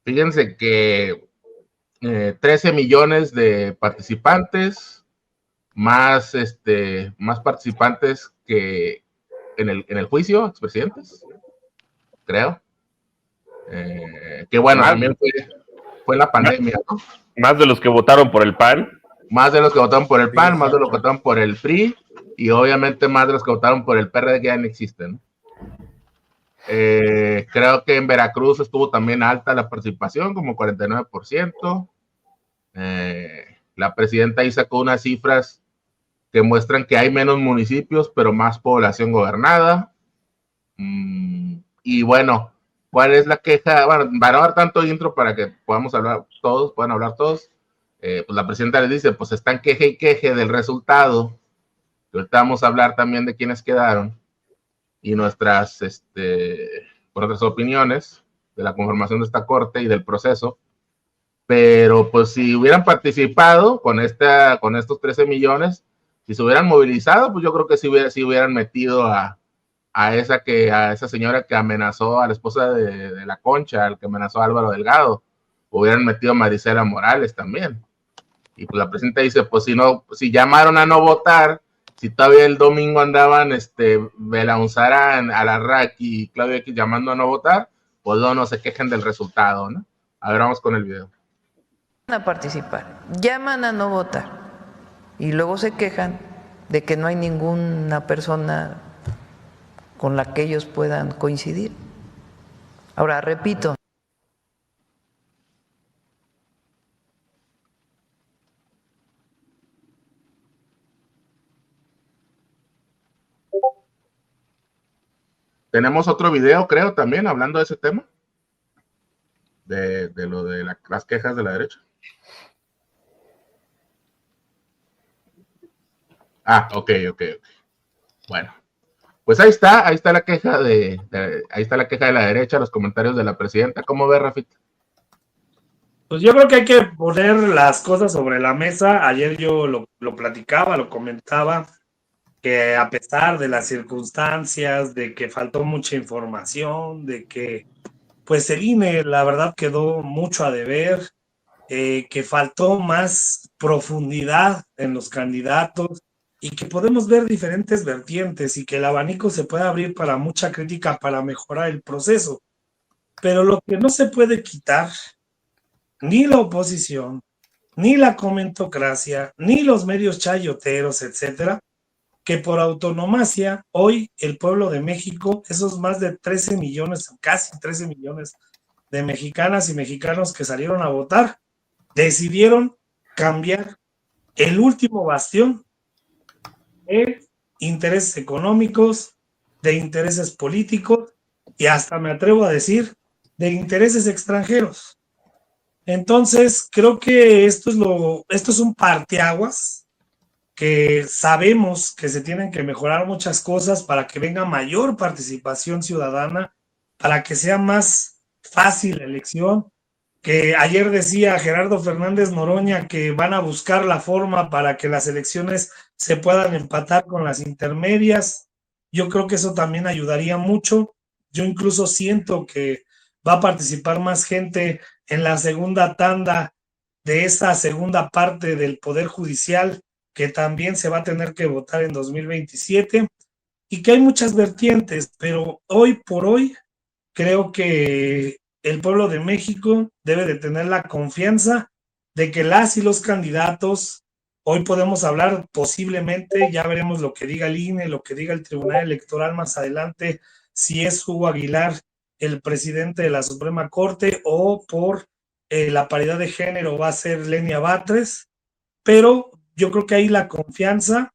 Fíjense que 13 millones de participantes, más participantes que en el juicio, expresidentes, creo. Que bueno, también fue la pandemia, ¿no? Más de los que votaron por el PAN. Más de los que votaron por el PAN, más de los que votaron por el PRI, y obviamente más de los que votaron por el PRD, que ya no existen. Creo que en Veracruz estuvo también alta la participación, como 49%. La presidenta ahí sacó unas cifras que muestran que hay menos municipios, pero más población gobernada. Y bueno, ¿cuál es la queja? Bueno, van a haber tanto intro para que podamos hablar todos, puedan hablar todos. Pues la presidenta les dice, pues están queje y queje del resultado. Ahorita vamos a hablar también de quiénes quedaron y nuestras opiniones de la conformación de esta corte y del proceso. Pero pues si hubieran participado con estos 13 millones, si se hubieran movilizado, pues yo creo que sí hubieran metido a esa señora que amenazó a la esposa de la Concha, al que amenazó a Álvaro Delgado, hubieran metido a Marisela Morales también. Y pues la presidenta dice, pues si llamaron a no votar, si todavía el domingo andaban Belaunzara, Alarraqui y Claudio X llamando a no votar, pues no se quejen del resultado, ¿no? A ver, vamos con el video. A participar, llaman a no votar y luego se quejan de que no hay ninguna persona con la que ellos puedan coincidir. Ahora, repito, tenemos otro video, creo, también hablando de ese tema, de lo de las quejas de la derecha. Ok. Bueno, pues ahí está la queja ahí está la queja de la derecha, los comentarios de la presidenta. ¿Cómo ves, Rafita? Pues yo creo que hay que poner las cosas sobre la mesa. Ayer yo lo platicaba, lo comentaba, que a pesar de las circunstancias, de que faltó mucha información, de que pues el INE la verdad quedó mucho a deber, que faltó más profundidad en los candidatos y que podemos ver diferentes vertientes y que el abanico se puede abrir para mucha crítica para mejorar el proceso. Pero lo que no se puede quitar, ni la oposición, ni la comentocracia, ni los medios chayoteros, etcétera, que por autonomacia, hoy el pueblo de México, esos más de 13 millones, casi 13 millones de mexicanas y mexicanos que salieron a votar, decidieron cambiar el último bastión de intereses económicos, de intereses políticos y hasta me atrevo a decir de intereses extranjeros. Entonces, creo que esto es un parteaguas, que sabemos que se tienen que mejorar muchas cosas para que venga mayor participación ciudadana, para que sea más fácil la elección, que ayer decía Gerardo Fernández Noroña que van a buscar la forma para que las elecciones se puedan empatar con las intermedias. Yo creo que eso también ayudaría mucho. Yo incluso siento que va a participar más gente en la segunda tanda de esa segunda parte del Poder Judicial, que también se va a tener que votar en 2027, y que hay muchas vertientes, pero hoy por hoy creo que el pueblo de México debe de tener la confianza de que las y los candidatos, hoy podemos hablar posiblemente, ya veremos lo que diga el INE, lo que diga el Tribunal Electoral más adelante, si es Hugo Aguilar el presidente de la Suprema Corte o por la paridad de género va a ser Lenia Batres, pero yo creo que hay la confianza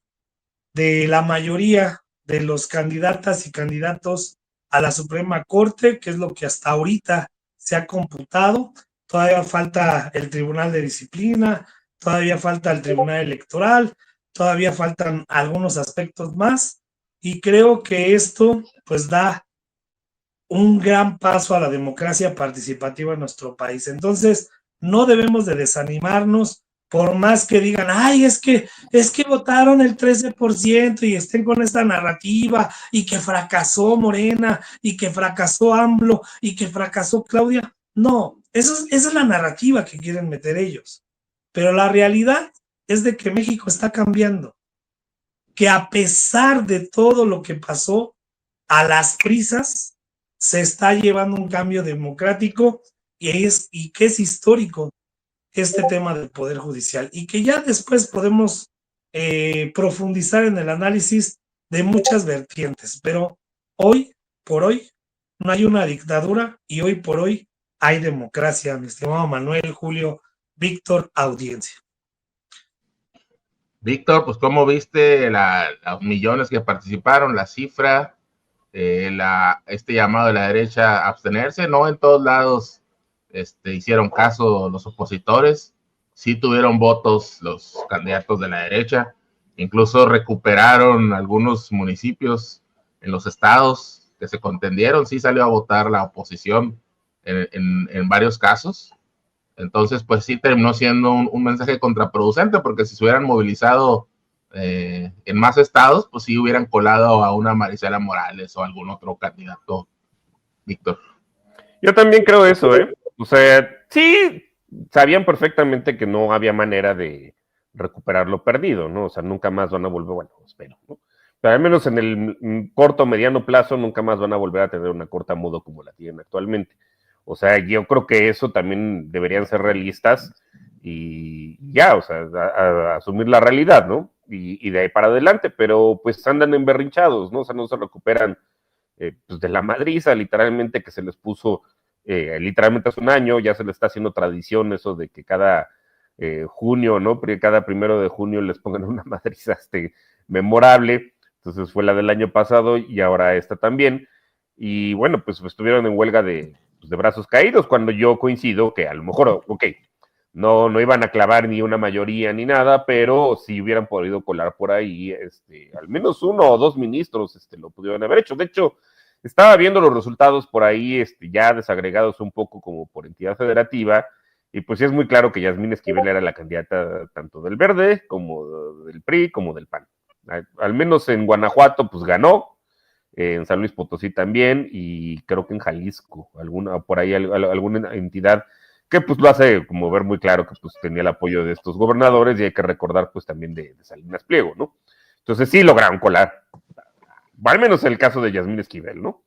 de la mayoría de los candidatas y candidatos a la Suprema Corte, que es lo que hasta ahorita se ha computado. Todavía falta el Tribunal de Disciplina, todavía falta el Tribunal Electoral, todavía faltan algunos aspectos más, y creo que esto pues da un gran paso a la democracia participativa en nuestro país. Entonces, no debemos de desanimarnos, por más que digan, ay, es que votaron el 13% y estén con esta narrativa y que fracasó Morena y que fracasó AMLO y que fracasó Claudia. No, Esa es la narrativa que quieren meter ellos. Pero la realidad es de que México está cambiando, que a pesar de todo lo que pasó, a las prisas se está llevando un cambio democrático y que es histórico este tema del Poder Judicial y que ya después podemos profundizar en el análisis de muchas vertientes, pero hoy por hoy no hay una dictadura y hoy por hoy hay democracia, mi estimado Manuel, Julio, Víctor, audiencia. Víctor, pues ¿cómo viste los millones que participaron, la cifra, este llamado de la derecha a abstenerse? No en todos lados hicieron caso los opositores, sí tuvieron votos los candidatos de la derecha, incluso recuperaron algunos municipios en los estados que se contendieron, sí salió a votar la oposición en varios casos. Entonces, pues sí terminó siendo un mensaje contraproducente, porque si se hubieran movilizado en más estados, pues sí hubieran colado a una Marisela Morales o algún otro candidato, Víctor. Yo también creo eso, ¿eh? O sea, sí, sabían perfectamente que no había manera de recuperar lo perdido, ¿no? O sea, nunca más van a volver, bueno, espero, ¿no? Pero al menos en el corto, mediano plazo, nunca más van a volver a tener una corta mudo como la tienen actualmente. O sea, yo creo que eso también deberían ser realistas y ya, o sea, a asumir la realidad, ¿no? Y de ahí para adelante, pero pues andan emberrinchados, ¿no? O sea, no se recuperan pues de la madriza, literalmente, que se les puso literalmente hace un año, ya se les está haciendo tradición eso de que cada junio, ¿no? Cada 1 de junio les pongan una madriza memorable. Entonces fue la del año pasado y ahora esta también. Y bueno, pues estuvieron en huelga de brazos caídos, cuando yo coincido que a lo mejor, ok, no iban a clavar ni una mayoría ni nada, pero si hubieran podido colar por ahí, al menos 1 o 2 ministros lo pudieron haber hecho. De hecho, estaba viendo los resultados por ahí, ya desagregados un poco como por entidad federativa, y pues sí es muy claro que Yasmín Esquivel era la candidata tanto del Verde, como del PRI, como del PAN. Al menos en Guanajuato, pues ganó, en San Luis Potosí también, y creo que en Jalisco, por ahí alguna entidad que pues lo hace como ver muy claro que pues tenía el apoyo de estos gobernadores, y hay que recordar pues también de Salinas Pliego, ¿no? Entonces sí lograron colar, al menos en el caso de Yasmín Esquivel, ¿no?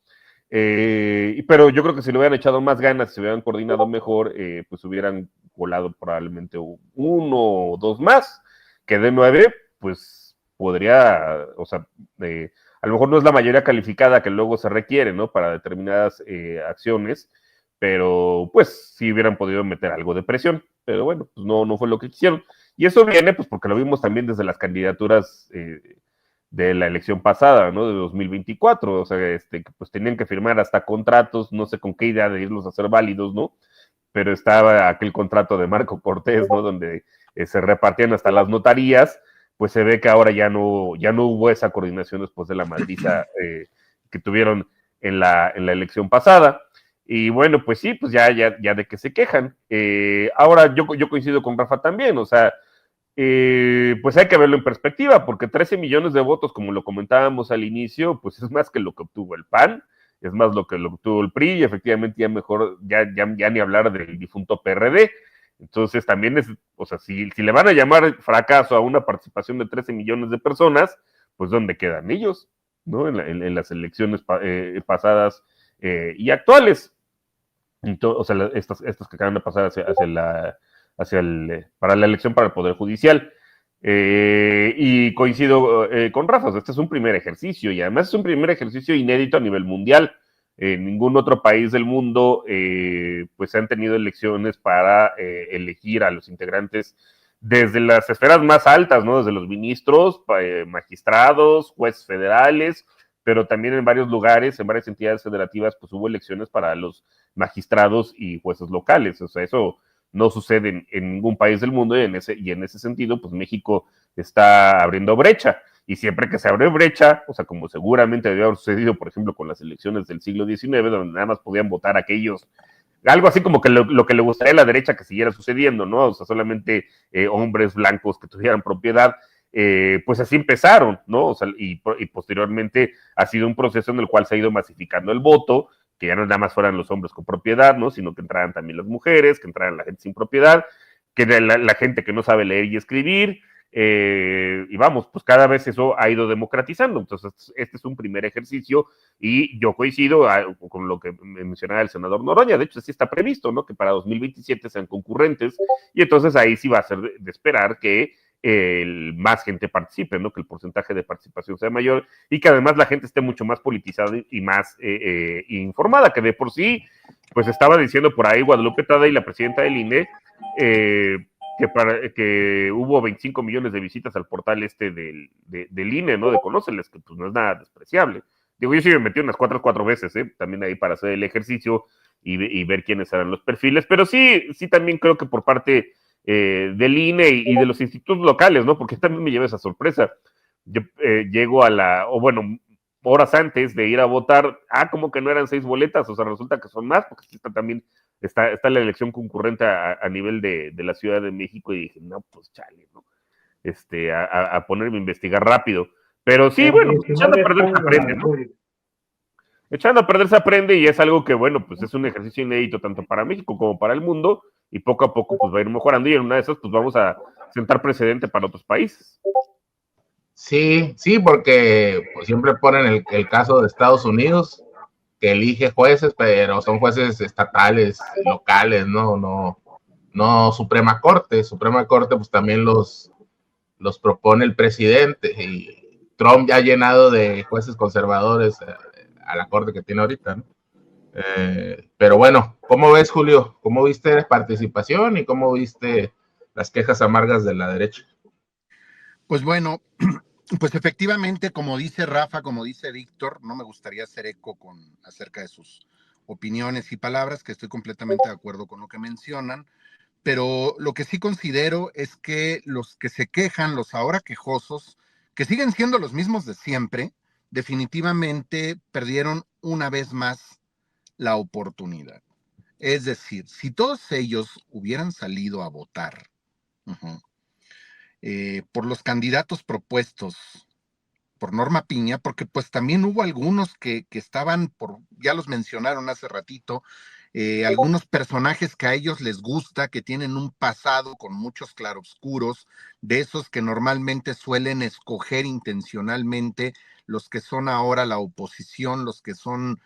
Pero yo creo que si le hubieran echado más ganas, si se hubieran coordinado mejor, pues hubieran colado probablemente 1 o 2 más, que de 9, pues podría, o sea, a lo mejor no es la mayoría calificada que luego se requiere, ¿no? Para determinadas acciones, pero pues sí hubieran podido meter algo de presión, pero bueno, pues no fue lo que quisieron. Y eso viene, pues porque lo vimos también desde las candidaturas de la elección pasada, ¿no? De 2024, o sea, pues tenían que firmar hasta contratos, no sé con qué idea de irlos a hacer válidos, ¿no? Pero estaba aquel contrato de Marco Cortés, ¿no? Donde se repartían hasta las notarías. Pues se ve que ahora ya no hubo esa coordinación después de la madriza que tuvieron en la elección pasada. Y bueno, pues sí, pues ya de que se quejan. Ahora yo coincido con Rafa también, o sea, pues hay que verlo en perspectiva, porque 13 millones de votos, como lo comentábamos al inicio, pues es más que lo que obtuvo el PAN, es más lo que lo obtuvo el PRI, y efectivamente ya mejor, ya ni hablar del difunto PRD. Entonces también es, o sea, si le van a llamar fracaso a una participación de 13 millones de personas, pues ¿dónde quedan ellos? ¿No? En las elecciones pasadas y actuales. Entonces, o sea, estas que acaban de pasar para la elección para el Poder Judicial. Y coincido con Rafa, este es un primer ejercicio, y además es un primer ejercicio inédito a nivel mundial. En ningún otro país del mundo pues han tenido elecciones para elegir a los integrantes desde las esferas más altas, ¿no? Desde los ministros, magistrados, jueces federales, pero también en varios lugares, en varias entidades federativas, pues hubo elecciones para los magistrados y jueces locales. O sea, eso no sucede en ningún país del mundo, y en ese sentido, pues México está abriendo brecha. Y siempre que se abre brecha, o sea, como seguramente debió haber sucedido, por ejemplo, con las elecciones del siglo XIX, donde nada más podían votar aquellos, algo así como que lo que le gustaría a la derecha que siguiera sucediendo, ¿no? O sea, solamente hombres blancos que tuvieran propiedad, pues así empezaron, ¿no? O sea, y posteriormente ha sido un proceso en el cual se ha ido masificando el voto, que ya no nada más fueran los hombres con propiedad, ¿no? Sino que entraran también las mujeres, que entraran la gente sin propiedad, que la gente que no sabe leer y escribir, y vamos, pues cada vez eso ha ido democratizando. Entonces, este es un primer ejercicio y yo coincido con lo que mencionaba el senador Noroña. De hecho, sí está previsto, ¿no? Que para 2027 sean concurrentes y entonces ahí sí va a ser de esperar que más gente participe, ¿no? Que el porcentaje de participación sea mayor y que además la gente esté mucho más politizada y más informada, que de por sí, pues estaba diciendo por ahí Guadalupe Tadei, la presidenta del INE, que hubo 25 millones de visitas al portal del INE, ¿no? De Conóceles, que pues no es nada despreciable. Digo, yo sí me metí unas cuatro veces, también ahí para hacer el ejercicio y ver quiénes eran los perfiles, pero sí también creo que por parte del INE y de los institutos locales, ¿no? Porque también me lleva esa sorpresa. Yo llego horas antes de ir a votar, como que no eran 6 boletas, o sea, resulta que son más, porque también está la elección concurrente a nivel de la Ciudad de México, y dije, no, pues chale, ¿no? A ponerme a investigar rápido. Pero sí, bueno, echando a perder se aprende, ¿no? Echando a perder se aprende y es algo que, bueno, pues es un ejercicio inédito tanto para México como para el mundo y poco a poco pues va a ir mejorando y en una de esas pues vamos a sentar precedente para otros países. Sí, porque pues, siempre ponen el caso de Estados Unidos, que elige jueces, pero son jueces estatales, locales, no Suprema Corte. Suprema Corte pues también los propone el presidente y Trump ya ha llenado de jueces conservadores a la corte que tiene ahorita, ¿no? Pero bueno, ¿cómo ves, Julio? ¿Cómo viste la participación y cómo viste las quejas amargas de la derecha? Pues bueno, pues efectivamente, como dice Rafa, como dice Víctor, no me gustaría hacer eco acerca de sus opiniones y palabras, que estoy completamente de acuerdo con lo que mencionan, pero lo que sí considero es que los que se quejan, los ahora quejosos, que siguen siendo los mismos de siempre, definitivamente perdieron una vez más la oportunidad. Es decir, si todos ellos hubieran salido a votar por los candidatos propuestos por Norma Piña, porque pues también hubo algunos que estaban, ya los mencionaron hace ratito, algunos personajes que a ellos les gusta, que tienen un pasado con muchos claroscuros, de esos que normalmente suelen escoger intencionalmente los que son ahora la oposición, los que son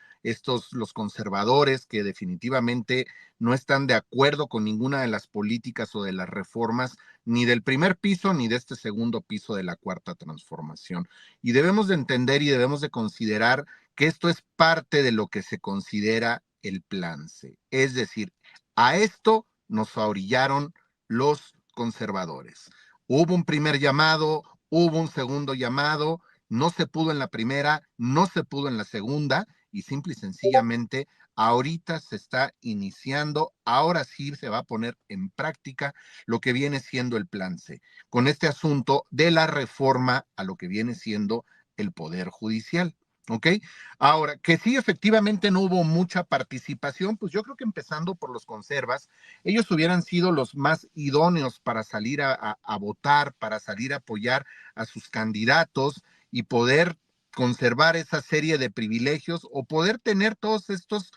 los conservadores, que definitivamente no están de acuerdo con ninguna de las políticas o de las reformas, ni del primer piso, ni de este segundo piso de la Cuarta Transformación. Y debemos de entender y debemos de considerar que esto es parte de lo que se considera el plan C. Es decir, a esto nos orillaron los conservadores. Hubo un primer llamado, hubo un segundo llamado, no se pudo en la primera, no se pudo en la segunda, y simple y sencillamente ahorita se está iniciando, ahora sí se va a poner en práctica lo que viene siendo el plan C, con este asunto de la reforma a lo que viene siendo el Poder Judicial. ¿Ok? Ahora, que sí, efectivamente no hubo mucha participación, pues yo creo que empezando por los conservas, ellos hubieran sido los más idóneos para salir a votar, para salir a apoyar a sus candidatos y poder conservar esa serie de privilegios o poder tener todos estos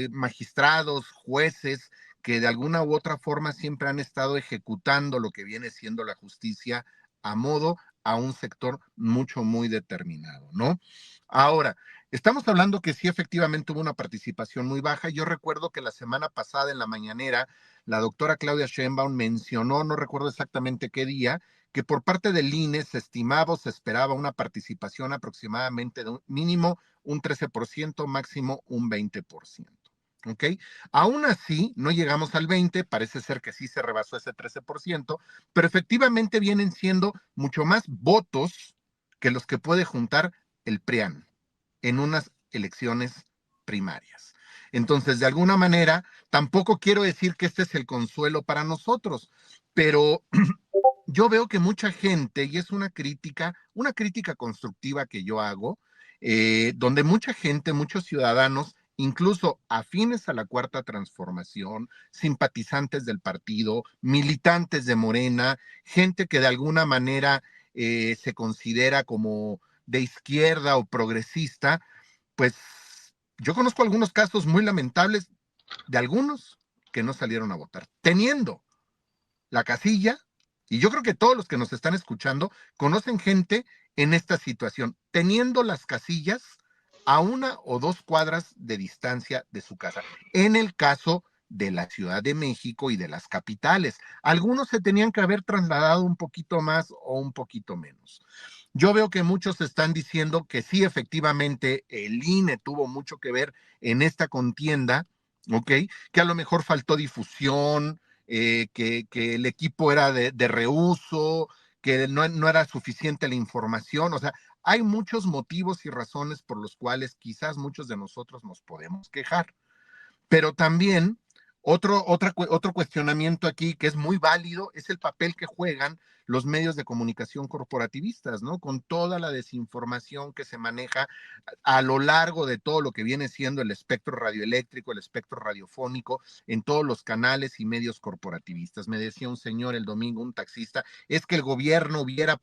magistrados, jueces, que de alguna u otra forma siempre han estado ejecutando lo que viene siendo la justicia a modo a un sector muy determinado, ¿no? Ahora, estamos hablando que sí, efectivamente hubo una participación muy baja. Yo recuerdo que la semana pasada en la mañanera, la doctora Claudia Sheinbaum mencionó, no recuerdo exactamente qué día, que por parte del INE se estimaba o se esperaba una participación aproximadamente de un mínimo un 13%, máximo un 20%. ¿Ok? Aún así, no llegamos al 20%, parece ser que sí se rebasó ese 13%, pero efectivamente vienen siendo mucho más votos que los que puede juntar el PRIAN en unas elecciones primarias. Entonces, de alguna manera, tampoco quiero decir que este es el consuelo para nosotros, pero yo veo que mucha gente, y es una crítica constructiva que yo hago, donde mucha gente, muchos ciudadanos, incluso afines a la Cuarta Transformación, simpatizantes del partido, militantes de Morena, gente que de alguna manera se considera como de izquierda o progresista, pues Yo conozco algunos casos muy lamentables de algunos que no salieron a votar, teniendo la casilla, y yo creo que todos los que nos están escuchando conocen gente en esta situación, teniendo las casillas a 1 o 2 cuadras de distancia de su casa. En el caso de la Ciudad de México y de las capitales, algunos se tenían que haber trasladado un poquito más o un poquito menos. Yo veo que muchos están diciendo que sí, efectivamente, el INE tuvo mucho que ver en esta contienda, ¿ok? Que a lo mejor faltó difusión, que el equipo era de reuso, que no era suficiente la información. O sea, hay muchos motivos y razones por los cuales quizás muchos de nosotros nos podemos quejar. Pero también otro cuestionamiento aquí que es muy válido es el papel que juegan los medios de comunicación corporativistas, ¿no? Con toda la desinformación que se maneja a lo largo de todo lo que viene siendo el espectro radioeléctrico, el espectro radiofónico, en todos los canales y medios corporativistas. Me decía un señor el domingo, un taxista, es que el gobierno hubiera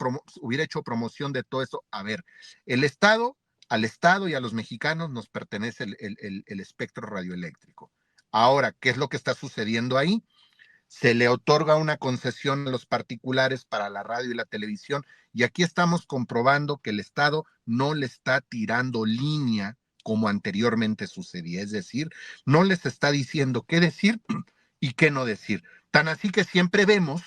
hecho promoción de todo esto. A ver, al Estado y a los mexicanos nos pertenece el espectro radioeléctrico. Ahora, ¿qué es lo que está sucediendo ahí? Se le otorga una concesión a los particulares para la radio y la televisión, y aquí estamos comprobando que el Estado no le está tirando línea como anteriormente sucedía, es decir, no les está diciendo qué decir y qué no decir. Tan así que siempre vemos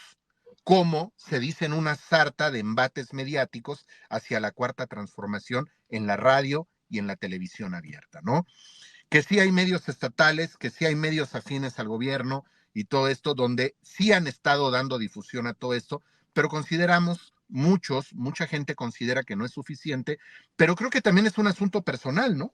cómo se dicen una sarta de embates mediáticos hacia la cuarta transformación en la radio y en la televisión abierta, ¿no? Que sí hay medios estatales, que sí hay medios afines al gobierno y todo esto, donde sí han estado dando difusión a todo esto, pero consideramos, mucha gente considera que no es suficiente, pero creo que también es un asunto personal, ¿no?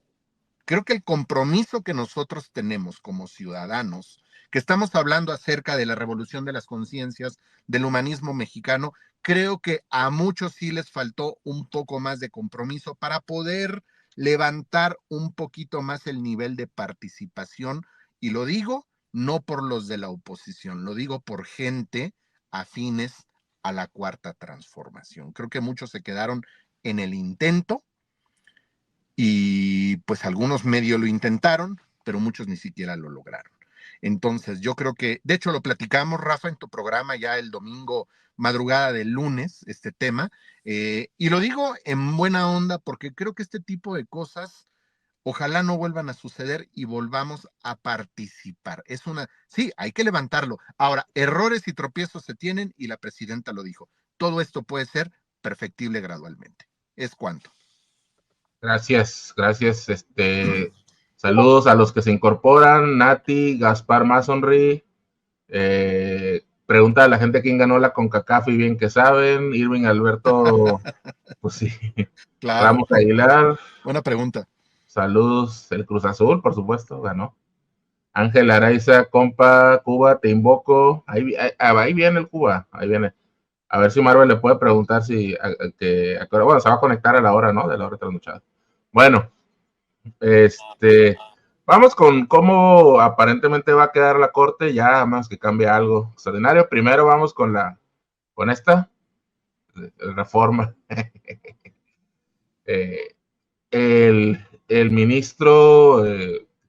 Creo que el compromiso que nosotros tenemos como ciudadanos, que estamos hablando acerca de la revolución de las conciencias, del humanismo mexicano, creo que a muchos sí les faltó un poco más de compromiso para poder levantar un poquito más el nivel de participación, y lo digo no por los de la oposición, lo digo por gente afines a la cuarta transformación. Creo que muchos se quedaron en el intento, y pues algunos medio lo intentaron, pero muchos ni siquiera lo lograron. Entonces yo creo que, de hecho lo platicamos, Rafa, en tu programa ya el domingo, madrugada del lunes, este tema, y lo digo en buena onda porque creo que este tipo de cosas ojalá no vuelvan a suceder y volvamos a participar. Sí, hay que levantarlo. Ahora, errores y tropiezos se tienen y la presidenta lo dijo. Todo esto puede ser perfectible gradualmente. Es cuanto. Gracias. Saludos a los que se incorporan, Nati, Gaspar Masonry, pregunta a la gente quién ganó la CONCACAF y bien que saben, Irving Alberto, pues sí, Claro. Ramos Aguilar. Buena pregunta. Saludos, el Cruz Azul, por supuesto, ganó. Ángel Araiza, compa, Cuba, te invoco. Ahí viene el Cuba, ahí viene. A ver si Marvel le puede preguntar si, bueno, se va a conectar a la hora, ¿no? De la hora trasnochada. Bueno, vamos con cómo aparentemente va a quedar la corte, ya más que cambie algo extraordinario. Primero vamos con esta reforma. El ministro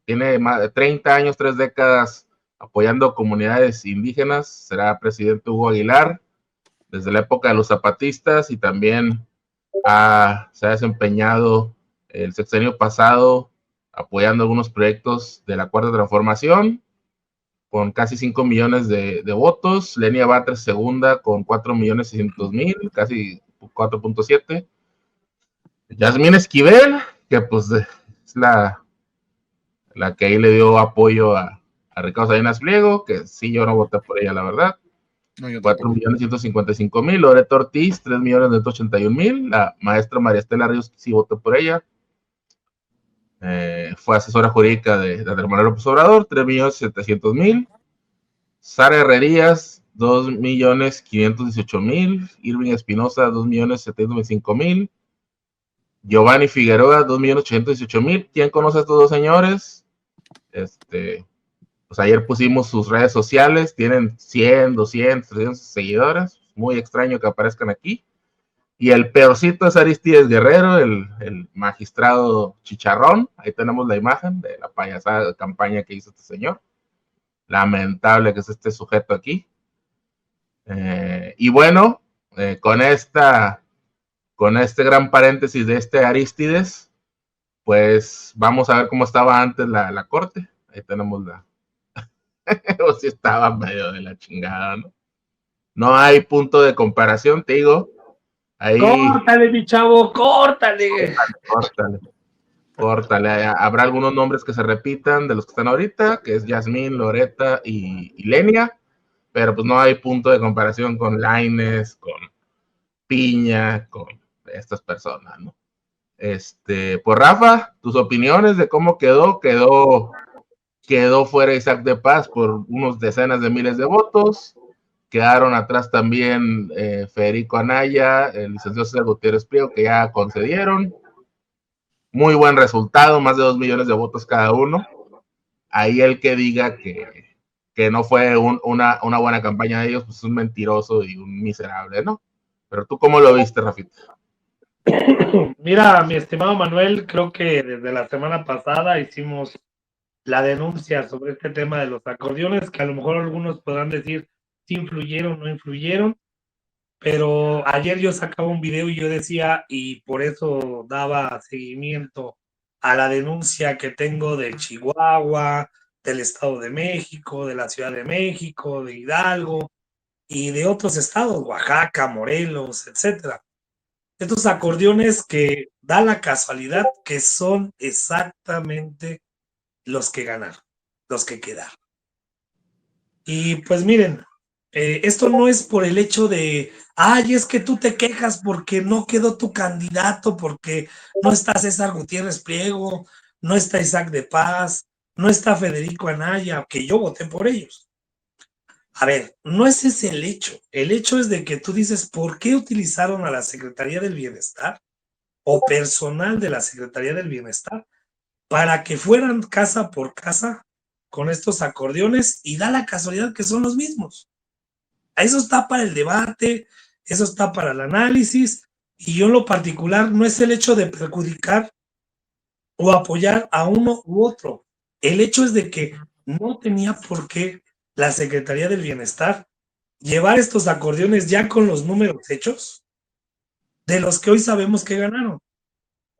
tiene más de 30 años, 3 décadas apoyando comunidades indígenas, será presidente Hugo Aguilar, desde la época de los zapatistas, y también se ha desempeñado el sexenio pasado apoyando algunos proyectos de la Cuarta Transformación, con casi 5 millones de votos. Lenia Batres segunda con 4.600.000, casi 4.7. Yasmín Esquivel, que pues es la que ahí le dio apoyo a Ricardo Salinas Pliego, que sí, yo no voté por ella, la verdad. No, 4.155.000. Loreto Ortiz, 3.181.000. La maestra María Estela Ríos, sí voté por ella. Fue asesora jurídica de Andrés Manuel López Obrador, 3.700.000. Sara Herrerías, 2.518.000. Irving Espinosa, 2.725.000. Giovanni Figueroa, 2.818.000. ¿Quién conoce a estos dos señores? Pues ayer pusimos sus redes sociales, tienen 100, 200, 300 seguidores. Muy extraño que aparezcan aquí. Y el peorcito es Arístides Guerrero, el magistrado chicharrón. Ahí tenemos la imagen de la payasada campaña que hizo este señor. Lamentable que es este sujeto aquí. Y bueno, con este gran paréntesis de este Arístides, pues vamos a ver cómo estaba antes la corte. Ahí tenemos o si estaba medio de la chingada, ¿no? No hay punto de comparación, te digo. Ahí. Córtale, mi chavo, córtale. Córtale. Habrá algunos nombres que se repitan de los que están ahorita, que es Yasmín, Loreta y Lenia, pero pues no hay punto de comparación con Lainez, con Piña, con estas personas, ¿no? Pues Rafa, tus opiniones de cómo quedó fuera Isaac de Paz por unos decenas de miles de votos. Quedaron atrás también Federico Anaya, el licenciado César Gutiérrez Priego, que ya concedieron. Muy buen resultado, más de 2 millones de votos cada uno. Ahí el que diga que no fue una buena campaña de ellos, pues es un mentiroso y un miserable, ¿no? Pero tú, ¿cómo lo viste, Rafita? Mira, mi estimado Manuel, creo que desde la semana pasada hicimos la denuncia sobre este tema de los acordeones, que a lo mejor algunos podrán decir si influyeron o no influyeron, pero ayer yo sacaba un video y yo decía, y por eso daba seguimiento a la denuncia que tengo de Chihuahua, del Estado de México, de la Ciudad de México, de Hidalgo y de otros estados, Oaxaca, Morelos, etcétera. Estos acordeones que da la casualidad que son exactamente los que ganaron, los que quedaron. Y pues miren, esto no es por el hecho de, ay, es que tú te quejas porque no quedó tu candidato, porque no está César Gutiérrez Priego, no está Isaac de Paz, no está Federico Anaya, que yo voté por ellos. A ver, no es ese el hecho. El hecho es de que tú dices, ¿por qué utilizaron a la Secretaría del Bienestar o personal de la Secretaría del Bienestar para que fueran casa por casa con estos acordeones? Y da la casualidad que son los mismos. Eso está para el debate, eso está para el análisis, y yo en lo particular no es el hecho de perjudicar o apoyar a uno u otro. El hecho es de que no tenía por qué la Secretaría del Bienestar llevar estos acordeones ya con los números hechos de los que hoy sabemos que ganaron.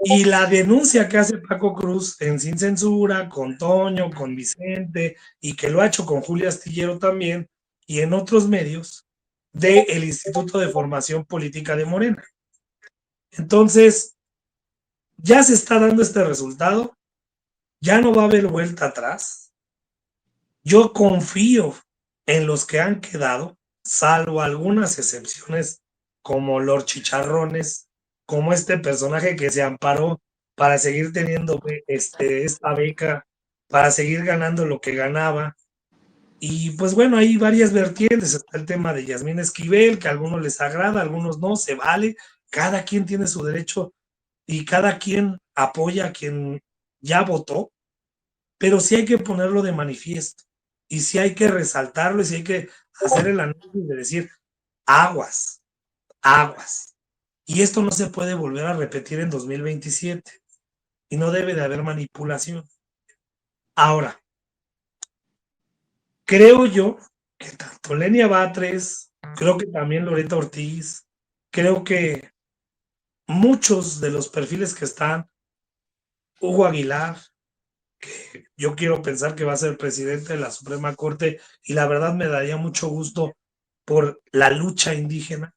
Y la denuncia que hace Paco Cruz en Sin Censura, con Toño, con Vicente, y que lo ha hecho con Julia Astillero también, y en otros medios, del Instituto de Formación Política de Morena. Entonces, ya se está dando este resultado, ya no va a haber vuelta atrás. Yo confío en los que han quedado, salvo algunas excepciones, como Lord Chicharrones, como este personaje que se amparó para seguir teniendo esta beca, para seguir ganando lo que ganaba. Y pues bueno, hay varias vertientes. Está el tema de Yasmín Esquivel, que a algunos les agrada, a algunos no, se vale. Cada quien tiene su derecho y cada quien apoya a quien ya votó, pero sí hay que ponerlo de manifiesto y sí hay que resaltarlo y sí hay que hacer el análisis de decir aguas, aguas. Y esto no se puede volver a repetir en 2027 y no debe de haber manipulación. Ahora, creo yo que tanto Lenia Batres, creo que también Loreta Ortiz, creo que muchos de los perfiles que están, Hugo Aguilar, que yo quiero pensar que va a ser presidente de la Suprema Corte, y la verdad me daría mucho gusto por la lucha indígena,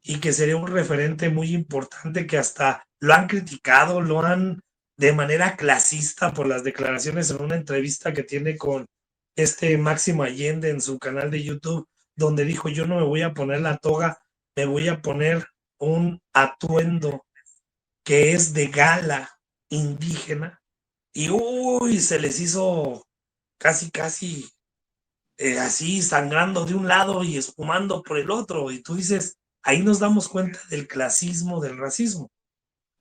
y que sería un referente muy importante, que hasta lo han criticado, lo han de manera clasista por las declaraciones en una entrevista que tiene con Máximo Allende en su canal de YouTube, donde dijo: yo no me voy a poner la toga, me voy a poner un atuendo que es de gala indígena. Y uy, se les hizo casi así, sangrando de un lado y espumando por el otro. Y tú dices, ahí nos damos cuenta del clasismo, del racismo.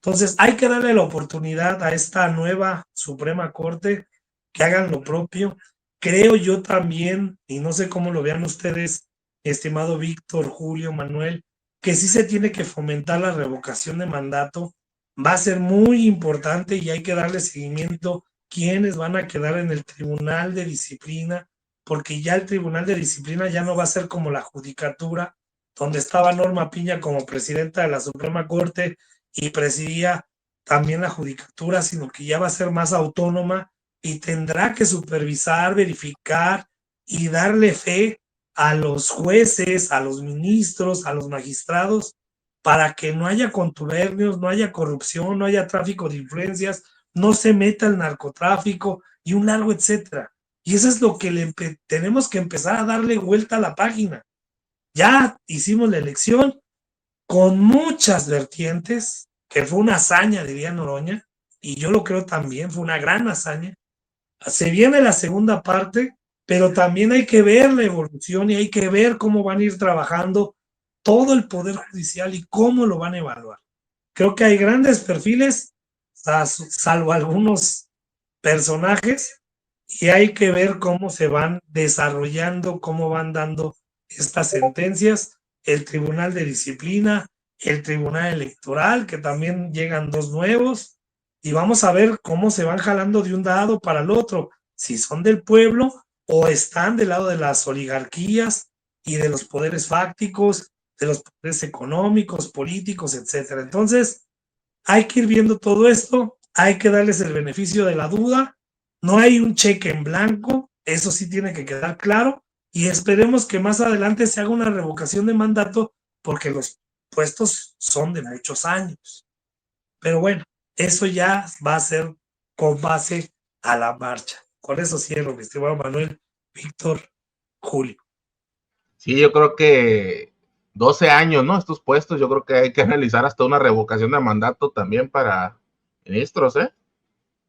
Entonces hay que darle la oportunidad a esta nueva Suprema Corte, que hagan lo propio. Creo yo también, y no sé cómo lo vean ustedes, estimado Víctor, Julio, Manuel, que sí se tiene que fomentar la revocación de mandato. Va a ser muy importante y hay que darle seguimiento quiénes van a quedar en el Tribunal de Disciplina, porque ya el Tribunal de Disciplina ya no va a ser como la Judicatura, donde estaba Norma Piña como presidenta de la Suprema Corte y presidía también la Judicatura, sino que ya va a ser más autónoma y tendrá que supervisar, verificar y darle fe a los jueces, a los ministros, a los magistrados, para que no haya contubernios, no haya corrupción, no haya tráfico de influencias, no se meta el narcotráfico y un largo etcétera. Y eso es lo que tenemos que empezar a darle vuelta a la página. Ya hicimos la elección con muchas vertientes, que fue una hazaña, diría Noroña, y yo lo creo también, fue una gran hazaña. Se viene la segunda parte, pero también hay que ver la evolución y hay que ver cómo van a ir trabajando todo el Poder Judicial y cómo lo van a evaluar. Creo que hay grandes perfiles, salvo algunos personajes, y hay que ver cómo se van desarrollando, cómo van dando estas sentencias, el Tribunal de Disciplina, el Tribunal Electoral, que también llegan dos nuevos, y vamos a ver cómo se van jalando de un lado para el otro, si son del pueblo o están del lado de las oligarquías y de los poderes fácticos, de los poderes económicos, políticos, etcétera. Entonces, hay que ir viendo todo esto, hay que darles el beneficio de la duda, no hay un cheque en blanco, eso sí tiene que quedar claro, y esperemos que más adelante se haga una revocación de mandato, porque los puestos son de muchos años. Pero bueno, eso ya va a ser con base a la marcha. Con eso cierro, mi estimado Manuel, Víctor, Julio. Sí, yo creo que 12 años, ¿no? Estos puestos, yo creo que hay que analizar hasta una revocación de mandato también para ministros, ¿eh?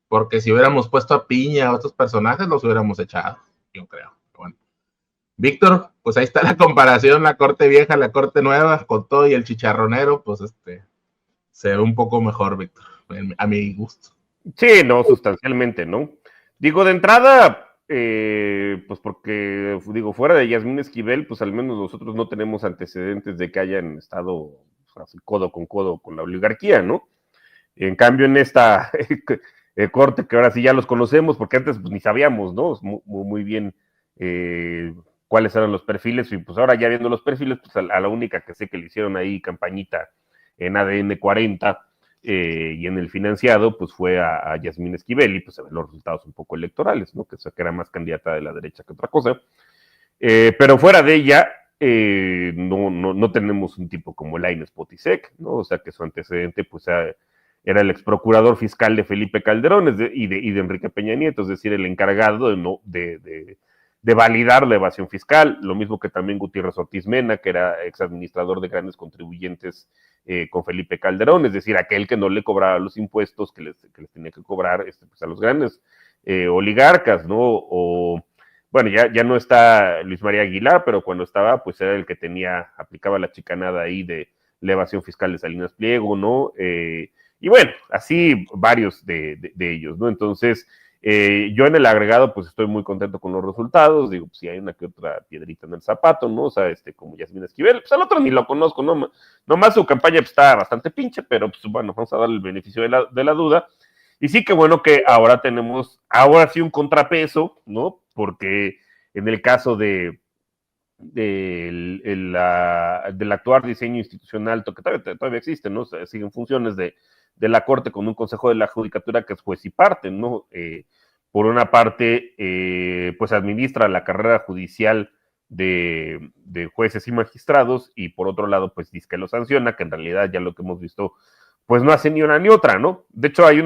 Porque si hubiéramos puesto a Piña o a estos personajes, los hubiéramos echado, yo creo. Bueno. Víctor, pues ahí está la comparación, la corte vieja, la corte nueva, con todo y el chicharronero, pues se ve un poco mejor, Víctor, a mi gusto. Sí, no, sustancialmente, ¿no? Digo, de entrada, pues porque, digo, fuera de Yasmín Esquivel, pues al menos nosotros no tenemos antecedentes de que hayan estado así, codo con la oligarquía, ¿no? En cambio, en esta corte, que ahora sí ya los conocemos, porque antes pues, ni sabíamos, ¿no? Muy bien cuáles eran los perfiles, y pues ahora ya viendo los perfiles, pues a la única que sé que le hicieron ahí campañita en ADN 40 y en el financiado, pues fue a Yasmín Esquivel, y pues se ven los resultados un poco electorales, ¿no? Que era más candidata de la derecha que otra cosa. Pero fuera de ella, no tenemos un tipo como Lainez Potisek, ¿no? O sea, que su antecedente, pues, era el ex procurador fiscal de Felipe Calderón y de Enrique Peña Nieto, es decir, el encargado de validar la evasión fiscal, lo mismo que también Gutiérrez Ortiz Mena, que era ex administrador de grandes contribuyentes con Felipe Calderón, es decir, aquel que no le cobraba los impuestos que les tenía que cobrar pues, a los grandes oligarcas, ¿no? O bueno, ya no está Luis María Aguilar, pero cuando estaba, pues era el que aplicaba la chicanada ahí de la evasión fiscal de Salinas Pliego, ¿no? Y bueno, así varios de ellos, ¿no? Entonces, yo en el agregado, pues estoy muy contento con los resultados, digo, pues si hay una que otra piedrita en el zapato, ¿no? O sea, como Yasmín Esquivel, pues al otro ni lo conozco, ¿no? Nomás su campaña pues, está bastante pinche, pero pues bueno, vamos a darle el beneficio de la duda. Y sí que bueno que ahora tenemos, ahora sí un contrapeso, ¿no? Porque en el caso del actual diseño institucional, que todavía existe, ¿no? O sea, siguen funciones de la Corte con un Consejo de la Judicatura que es juez y parte, ¿no? Por una parte, pues administra la carrera judicial de jueces y magistrados, y por otro lado, pues dice que lo sanciona, que en realidad ya lo que hemos visto, pues no hace ni una ni otra, ¿no? De hecho, hay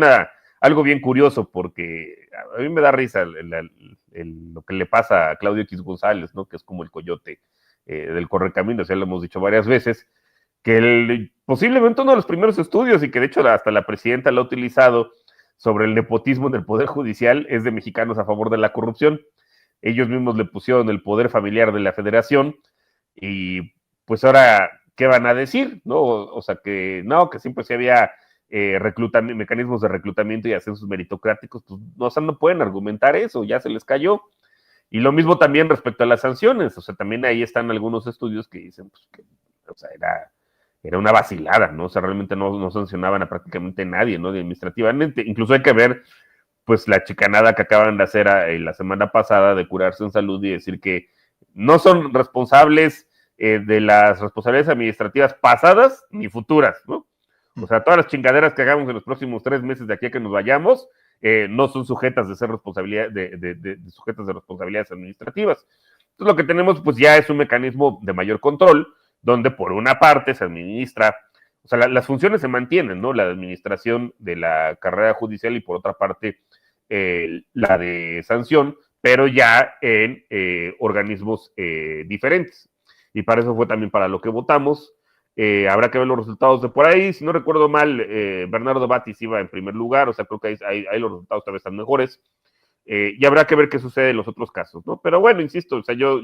algo bien curioso, porque a mí me da risa lo que le pasa a Claudio X González, ¿no? Que es como el coyote del Correcaminos, ya lo hemos dicho varias veces, que posiblemente uno de los primeros estudios, y que de hecho hasta la presidenta lo ha utilizado, sobre el nepotismo en el Poder Judicial, es de Mexicanos a Favor de la Corrupción. Ellos mismos le pusieron el poder familiar de la Federación, y pues ahora, ¿qué van a decir? ¿No? O sea, que siempre se había mecanismos de reclutamiento y ascensos meritocráticos, pues no, o sea, no pueden argumentar eso, ya se les cayó. Y lo mismo también respecto a las sanciones, o sea, también ahí están algunos estudios que dicen, pues, que, o sea, era una vacilada, ¿no? O sea, realmente no sancionaban a prácticamente nadie, ¿no? Administrativamente. Incluso hay que ver, pues, la chicanada que acaban de hacer la semana pasada de Curarse en Salud y decir que no son responsables de las responsabilidades administrativas pasadas ni futuras, ¿no? O sea, todas las chingaderas que hagamos en los próximos 3 meses de aquí a que nos vayamos, no son sujetas de ser responsabilidad, sujetas de responsabilidades administrativas. Entonces, lo que tenemos, pues, ya es un mecanismo de mayor control, donde por una parte se administra, o sea, las funciones se mantienen, ¿no? La administración de la carrera judicial y por otra parte la de sanción, pero ya en organismos diferentes. Y para eso fue también para lo que votamos. Habrá que ver los resultados de por ahí. Si no recuerdo mal, Bernardo Batis iba en primer lugar, o sea, creo que ahí los resultados tal vez están mejores. Y habrá que ver qué sucede en los otros casos, ¿no? Pero bueno, insisto, o sea, yo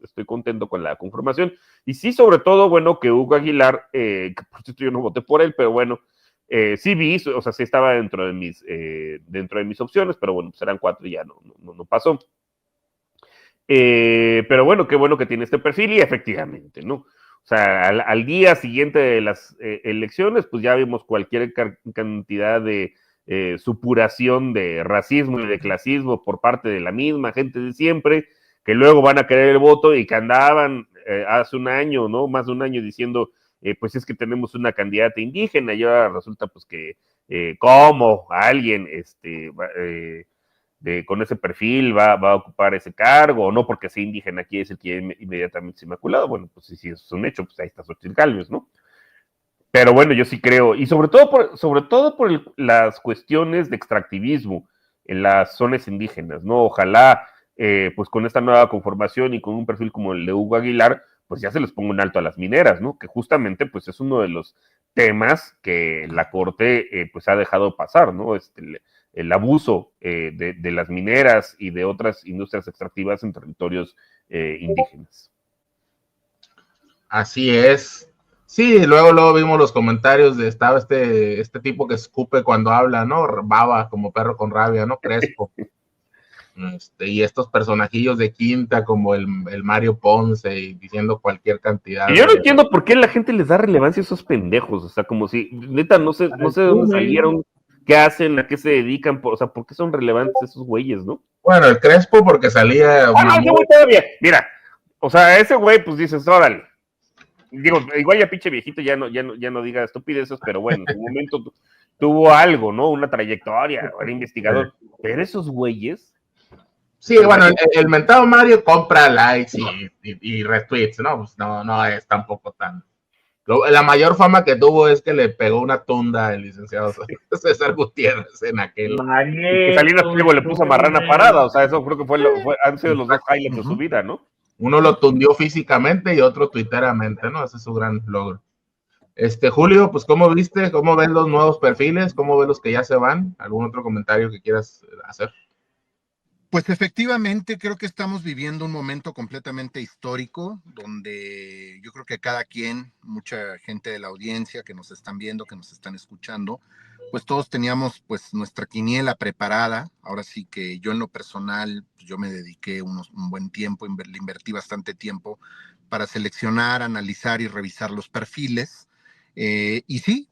estoy contento con la conformación. Y sí, sobre todo, bueno, que Hugo Aguilar, que por cierto yo no voté por él, pero bueno, sí vi, o sea, sí estaba dentro de mis opciones, pero bueno, pues eran 4 y ya no pasó. Pero bueno, qué bueno que tiene este perfil y efectivamente, ¿no? O sea, al día siguiente de las elecciones, pues ya vimos cualquier cantidad de supuración de racismo y de clasismo por parte de la misma gente de siempre, que luego van a querer el voto y que andaban hace un año, ¿no? Más de un año diciendo, pues es que tenemos una candidata indígena y ahora resulta pues que cómo alguien con ese perfil va a ocupar ese cargo, o no porque sea indígena quiere decir que inmediatamente es inmaculado. Bueno, pues si eso es un hecho, pues ahí está Xochitl Gálvez, ¿no? Pero bueno, yo sí creo, y sobre todo por las cuestiones de extractivismo en las zonas indígenas, ¿no? Ojalá, pues con esta nueva conformación y con un perfil como el de Hugo Aguilar, pues ya se les ponga un alto a las mineras, ¿no? Que justamente, pues es uno de los temas que la Corte, pues ha dejado pasar, ¿no? El abuso de las mineras y de otras industrias extractivas en territorios indígenas. Así es. Sí, luego vimos los comentarios de estaba este tipo que escupe cuando habla, ¿no? Baba como perro con rabia, ¿no? Crespo. Y estos personajillos de quinta como el Mario Ponce y diciendo cualquier cantidad. Y yo no entiendo por qué la gente les da relevancia a esos pendejos, o sea, como si, neta, no sé de dónde salieron, qué hacen, a qué se dedican, o sea, por qué son relevantes esos güeyes, ¿no? Bueno, el Crespo porque salía... ese güey todavía, mira, o sea, ese güey, pues dices, órale, digo, igual ya pinche viejito ya no diga estupideces, pero bueno, en su momento tuvo algo, ¿no? Una trayectoria, era investigador, pero esos güeyes... Sí, bueno, el mentado Mario compra likes y retweets, ¿no? Pues no es tampoco tan... La mayor fama que tuvo es que le pegó una tunda al licenciado César Gutiérrez en aquel... Que Salinas Pliego le puso marrana parada, o sea, eso creo que han sido los dos highlights de su vida, ¿no? Uno lo tundió físicamente y otro tuiteramente, ¿no? Ese es su gran logro. Julio, pues, ¿cómo viste? ¿Cómo ven los nuevos perfiles? ¿Cómo ven los que ya se van? ¿Algún otro comentario que quieras hacer? Pues efectivamente creo que estamos viviendo un momento completamente histórico donde yo creo que cada quien, mucha gente de la audiencia que nos están viendo, que nos están escuchando, pues todos teníamos pues nuestra quiniela preparada. Ahora sí que yo en lo personal, yo me dediqué un buen tiempo, le invertí bastante tiempo para seleccionar, analizar y revisar los perfiles. Y sí,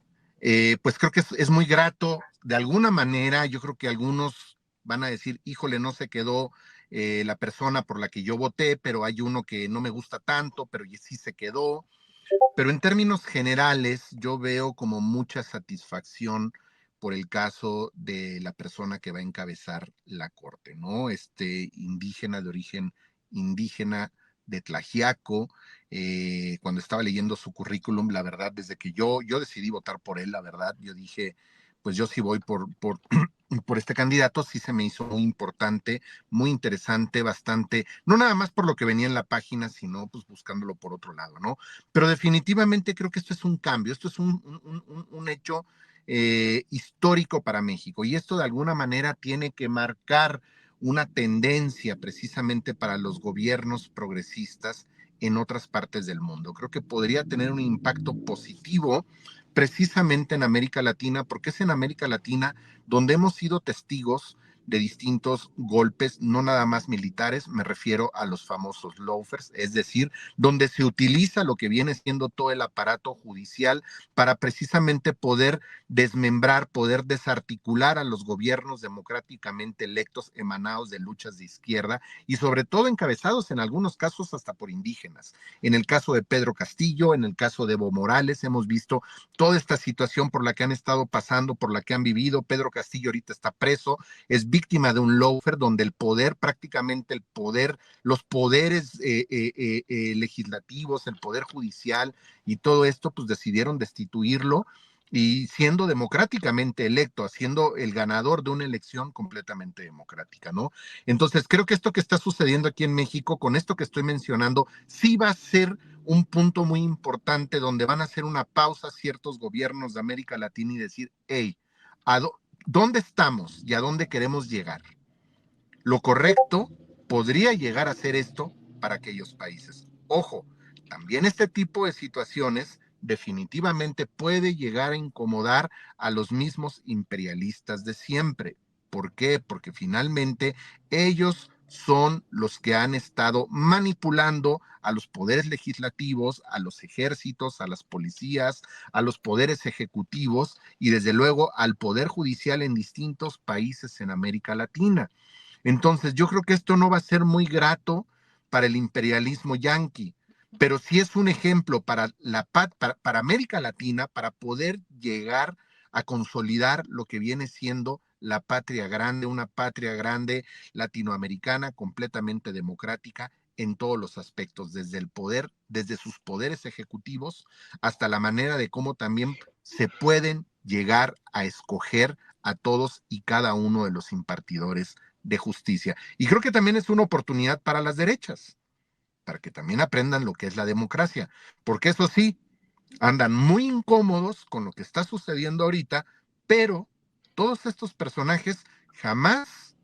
pues creo que es muy grato. De alguna manera, yo creo que algunos van a decir, híjole, no se quedó la persona por la que yo voté, pero hay uno que no me gusta tanto, pero sí se quedó. Pero en términos generales, yo veo como mucha satisfacción por el caso de la persona que va a encabezar la corte, ¿no? Indígena de origen indígena de Tlaxiaco. Cuando estaba leyendo su currículum, la verdad, desde que yo decidí votar por él, la verdad, yo dije, pues yo sí voy por este candidato. Sí se me hizo muy importante, muy interesante, bastante, no nada más por lo que venía en la página, sino pues buscándolo por otro lado, ¿no? Pero definitivamente creo que esto es un cambio, esto es un hecho histórico para México, y esto de alguna manera tiene que marcar una tendencia precisamente para los gobiernos progresistas en otras partes del mundo. Creo que podría tener un impacto positivo precisamente en América Latina, porque es en América Latina donde hemos sido testigos de distintos golpes, no nada más militares, me refiero a los famosos lawfare, es decir, donde se utiliza lo que viene siendo todo el aparato judicial para precisamente poder desmembrar, poder desarticular a los gobiernos democráticamente electos emanados de luchas de izquierda y sobre todo encabezados en algunos casos hasta por indígenas. En el caso de Pedro Castillo, en el caso de Evo Morales, hemos visto toda esta situación por la que han estado pasando, por la que han vivido. Pedro Castillo ahorita está preso, es víctima de un lawfare donde el poder, prácticamente el poder, los poderes legislativos, el poder judicial y todo esto, pues decidieron destituirlo y siendo democráticamente electo, siendo el ganador de una elección completamente democrática, ¿no? Entonces, creo que esto que está sucediendo aquí en México, con esto que estoy mencionando, sí va a ser un punto muy importante donde van a hacer una pausa ciertos gobiernos de América Latina y decir, hey, ¿dónde estamos y a dónde queremos llegar? Lo correcto podría llegar a ser esto para aquellos países. Ojo, también este tipo de situaciones definitivamente puede llegar a incomodar a los mismos imperialistas de siempre. ¿Por qué? Porque finalmente ellos son los que han estado manipulando a los poderes legislativos, a los ejércitos, a las policías, a los poderes ejecutivos y desde luego al poder judicial en distintos países en América Latina. Entonces yo creo que esto no va a ser muy grato para el imperialismo yanqui, pero sí es un ejemplo para América Latina, para poder llegar a consolidar lo que viene siendo la patria grande, una patria grande latinoamericana completamente democrática en todos los aspectos, desde el poder, desde sus poderes ejecutivos, hasta la manera de cómo también se pueden llegar a escoger a todos y cada uno de los impartidores de justicia. Y creo que también es una oportunidad para las derechas, para que también aprendan lo que es la democracia, porque eso sí, andan muy incómodos con lo que está sucediendo ahorita, pero todos estos personajes jamás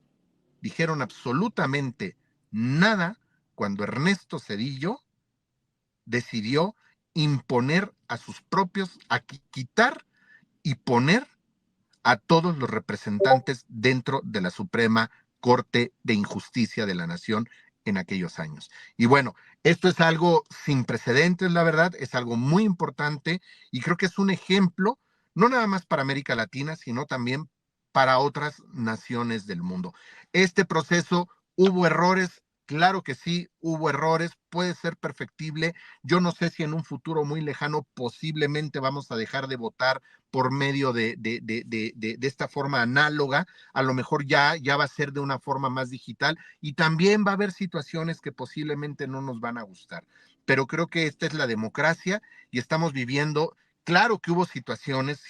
dijeron absolutamente nada cuando Ernesto Zedillo decidió imponer a sus propios, a quitar y poner a todos los representantes dentro de la Suprema Corte de Injusticia de la Nación en aquellos años. Y bueno, esto es algo sin precedentes, la verdad, es algo muy importante y creo que es un ejemplo, no nada más para América Latina, sino también para otras naciones del mundo. Este proceso, ¿hubo errores? Claro que sí, hubo errores, puede ser perfectible. Yo no sé si en un futuro muy lejano posiblemente vamos a dejar de votar por medio de esta forma análoga, a lo mejor ya va a ser de una forma más digital y también va a haber situaciones que posiblemente no nos van a gustar, pero creo que esta es la democracia y estamos viviendo, claro que hubo situaciones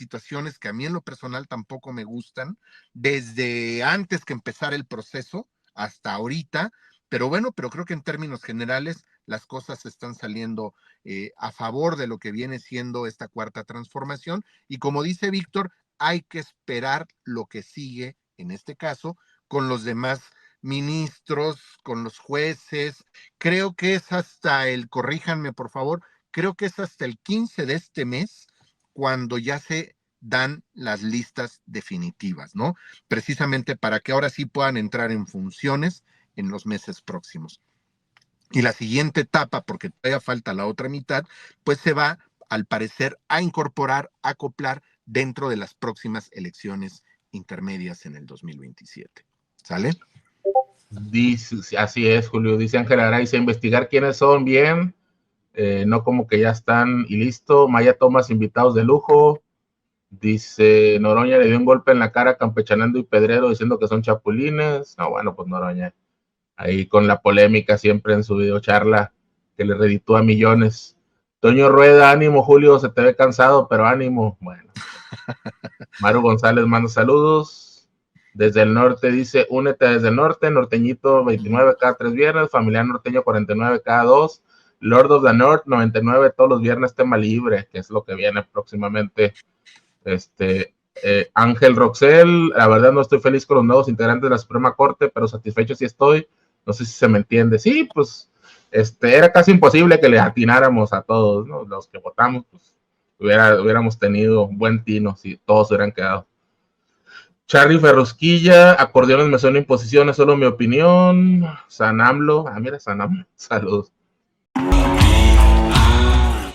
que a mí en lo personal tampoco me gustan, desde antes que empezara el proceso hasta ahorita, pero bueno, pero creo que en términos generales las cosas están saliendo a favor de lo que viene siendo esta cuarta transformación y como dice Víctor, hay que esperar lo que sigue en este caso con los demás ministros, con los jueces. Creo que es hasta corríjanme por favor, creo que es hasta el 15 de este mes cuando ya se dan las listas definitivas, ¿no? Precisamente para que ahora sí puedan entrar en funciones en los meses próximos. Y la siguiente etapa, porque todavía falta la otra mitad, pues se va, al parecer, a incorporar, a acoplar dentro de las próximas elecciones intermedias en el 2027. ¿Sale? Dice, así es, Julio. Dice Ángel Araiza, investigar quiénes son bien, no como que ya están y listo. Maya Tomás, invitados de lujo. Dice, Noroña le dio un golpe en la cara campechanando y Pedrero diciendo que son chapulines. No, bueno, pues Noroña ahí con la polémica siempre en su videocharla que le reditúa millones. Toño Rueda, ánimo Julio, se te ve cansado, pero ánimo. Bueno. Maru González manda saludos. Desde el norte dice, únete desde el norte, norteñito 29 cada 3 viernes, familiar norteño 49 cada 2, Lord of the North 99 todos los viernes, tema libre, que es lo que viene próximamente. Ángel Roxel, la verdad no estoy feliz con los nuevos integrantes de la Suprema Corte, pero satisfecho sí estoy. No sé si se me entiende. Sí, pues era casi imposible que le atináramos a todos, ¿no? Los que votamos, pues hubiéramos tenido buen tino si todos hubieran quedado. Charlie Ferrusquilla, acordeones me suena imposición, es solo mi opinión. San AMLO, mira, San AMLO, saludos.